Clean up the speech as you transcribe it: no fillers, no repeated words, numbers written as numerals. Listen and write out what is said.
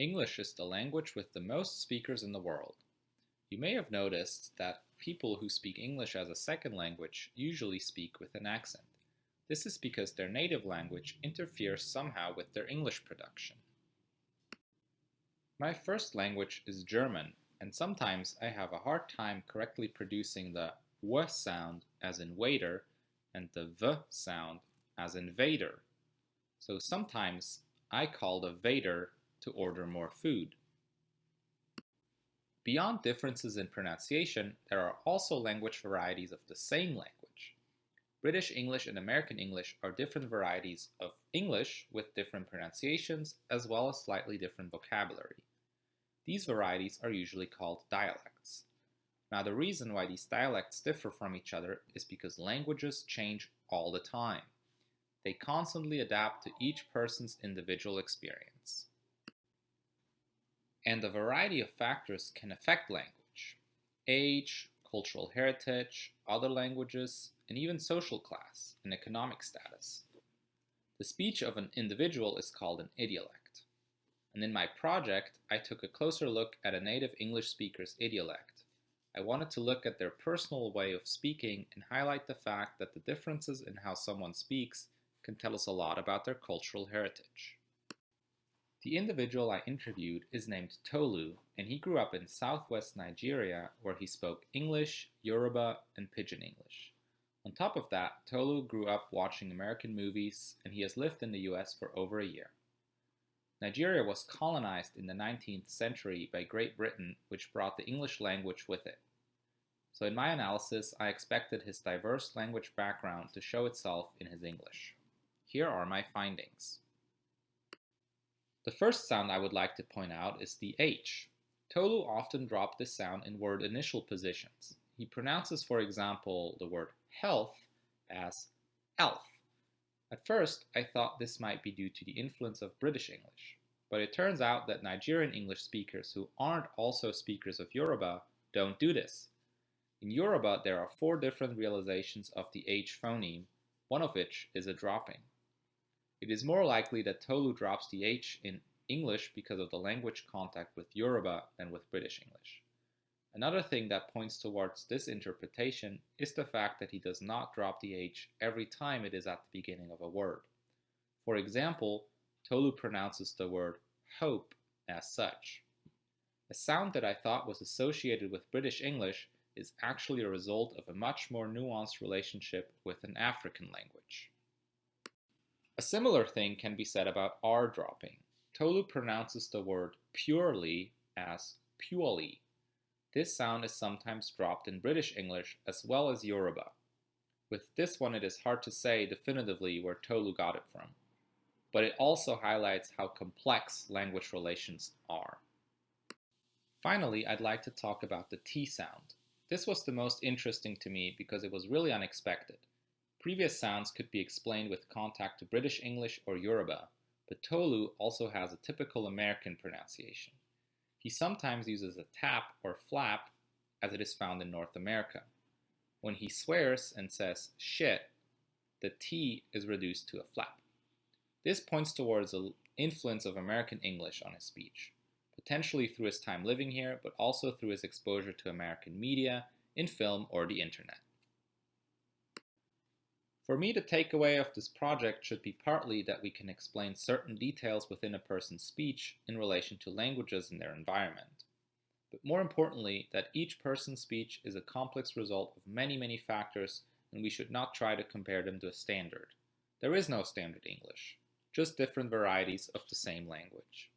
English is the language with the most speakers in the world. You may have noticed that people who speak English as a second language usually speak with an accent. This is because their native language interferes somehow with their English production. My first language is German, and sometimes I have a hard time correctly producing the W sound as in waiter and the V sound as in vader. So sometimes I call the waiter to order more food. Beyond differences in pronunciation, there are also language varieties of the same language. British English and American English are different varieties of English with different pronunciations as well as slightly different vocabulary. These varieties are usually called dialects. Now, the reason why these dialects differ from each other is because languages change all the time. They constantly adapt to each person's individual experience. And a variety of factors can affect language: age, cultural heritage, other languages, and even social class and economic status. The speech of an individual is called an idiolect. And in my project, I took a closer look at a native English speaker's idiolect. I wanted to look at their personal way of speaking and highlight the fact that the differences in how someone speaks can tell us a lot about their cultural heritage. The individual I interviewed is named Tolu, and he grew up in southwest Nigeria where he spoke English, Yoruba, and Pidgin English. On top of that, Tolu grew up watching American movies, and he has lived in the US for over a year. Nigeria was colonized in the 19th century by Great Britain, which brought the English language with it. So in my analysis, I expected his diverse language background to show itself in his English. Here are my findings. The first sound I would like to point out is the H. Tolu often dropped this sound in word initial positions. He pronounces, for example, the word health as elf. At first, I thought this might be due to the influence of British English, but it turns out that Nigerian English speakers who aren't also speakers of Yoruba don't do this. In Yoruba, there are 4 different realizations of the H phoneme, one of which is a dropping. It is more likely that Tolu drops the H in English because of the language contact with Yoruba than with British English. Another thing that points towards this interpretation is the fact that he does not drop the H every time it is at the beginning of a word. For example, Tolu pronounces the word hope as such. A sound that I thought was associated with British English is actually a result of a much more nuanced relationship with an African language. A similar thing can be said about R dropping. Tolu pronounces the word purely as purely. This sound is sometimes dropped in British English as well as Yoruba. With this one, it is hard to say definitively where Tolu got it from, but it also highlights how complex language relations are. Finally, I'd like to talk about the T sound. This was the most interesting to me because it was really unexpected. Previous sounds could be explained with contact to British English or Yoruba, but Tolu also has a typical American pronunciation. He sometimes uses a tap or flap as it is found in North America. When he swears and says shit, the T is reduced to a flap. This points towards the influence of American English on his speech, potentially through his time living here, but also through his exposure to American media, in film, or the internet. For me, the takeaway of this project should be partly that we can explain certain details within a person's speech in relation to languages and their environment. But more importantly, that each person's speech is a complex result of many factors, and we should not try to compare them to a standard. There is no standard English, just different varieties of the same language.